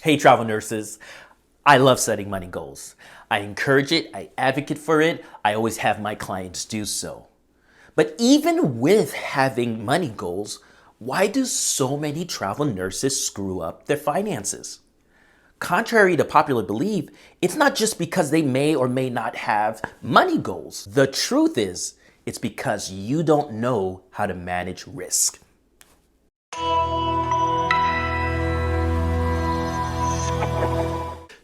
Hey, travel nurses. I love setting money goals. I encourage it, I advocate for it, I always have my clients do so. But even with having money goals, why do so many travel nurses screw up their finances? Contrary to popular belief, it's not just because they may or may not have money goals. The truth is, it's because you don't know how to manage risk.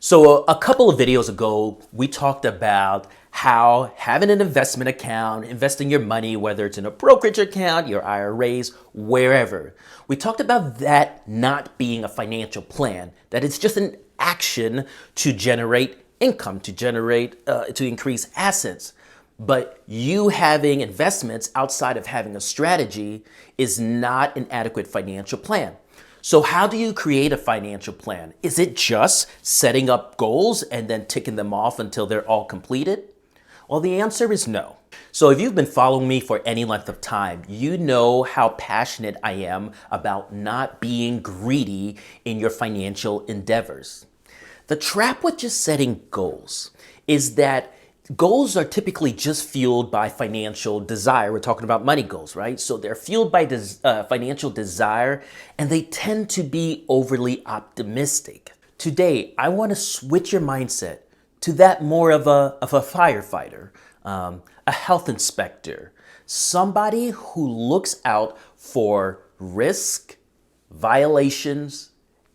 So a couple of videos ago, we talked about how having an investment account, investing your money, whether it's in a brokerage account, your IRAs, wherever. We talked about that not being a financial plan, that it's just an action to generate income, to increase assets. But you having investments outside of having a strategy is not an adequate financial plan. So how do you create a financial plan? Is it just setting up goals and then ticking them off until they're all completed? Well, the answer is no. So if you've been following me for any length of time, you know how passionate I am about not being greedy in your financial endeavors. The trap with just setting goals is that goals are typically just fueled by financial desire. We're talking about money goals, right? So they're fueled by financial desire, and they tend to be overly optimistic. Today, I want to switch your mindset to that more of a firefighter, a health inspector, somebody who looks out for risk, violations,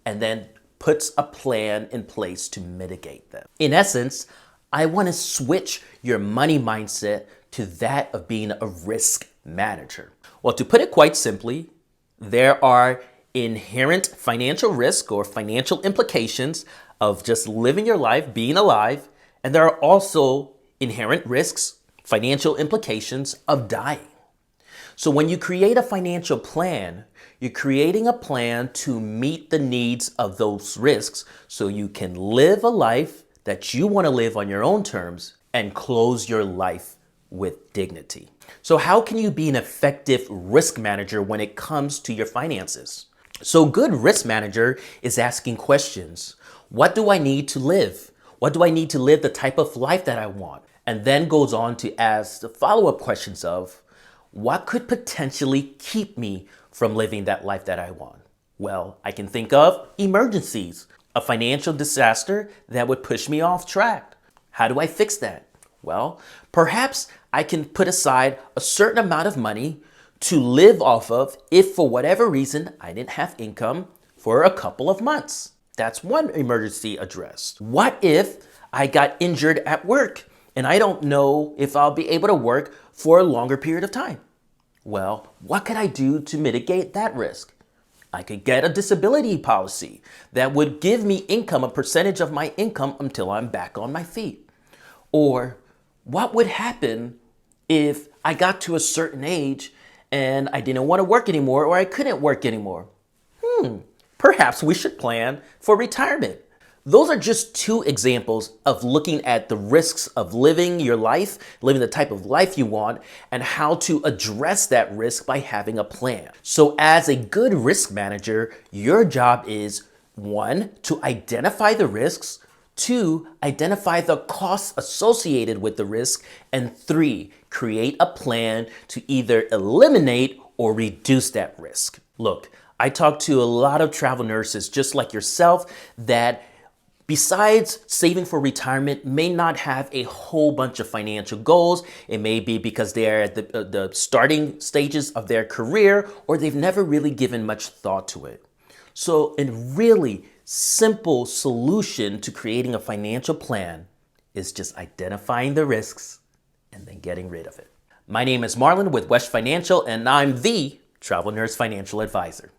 and then puts a plan in place to mitigate them. In essence, I want to switch your money mindset to that of being a risk manager. Well, to put it quite simply, there are inherent financial risk or financial implications of just living your life, being alive, and there are also inherent risks, financial implications of dying. So when you create a financial plan, you're creating a plan to meet the needs of those risks so you can live a life that you want to live on your own terms and close your life with dignity. So how can you be an effective risk manager when it comes to your finances? So a good risk manager is asking questions. What do I need to live? What do I need to live the type of life that I want? And then goes on to ask the follow-up questions of what could potentially keep me from living that life that I want? Well, I can think of emergencies. A financial disaster that would push me off track. How do I fix that? Well, perhaps I can put aside a certain amount of money to live off of if for whatever reason I didn't have income for a couple of months. That's one emergency addressed. What if I got injured at work and I don't know if I'll be able to work for a longer period of time? Well, what could I do to mitigate that risk? I could get a disability policy that would give me income, a percentage of my income until I'm back on my feet. Or what would happen if I got to a certain age and I didn't want to work anymore or I couldn't work anymore? Perhaps we should plan for retirement. Those are just two examples of looking at the risks of living your life, living the type of life you want, and how to address that risk by having a plan. So as a good risk manager, your job is 1, to identify the risks, 2, identify the costs associated with the risk, and 3, create a plan to either eliminate or reduce that risk. Look, I talk to a lot of travel nurses just like yourself that besides saving for retirement, may not have a whole bunch of financial goals. It may be because they're at the starting stages of their career or they've never really given much thought to it. So a really simple solution to creating a financial plan is just identifying the risks and then getting rid of it. My name is Marlon with West Financial, and I'm the Travel Nurse Financial Advisor.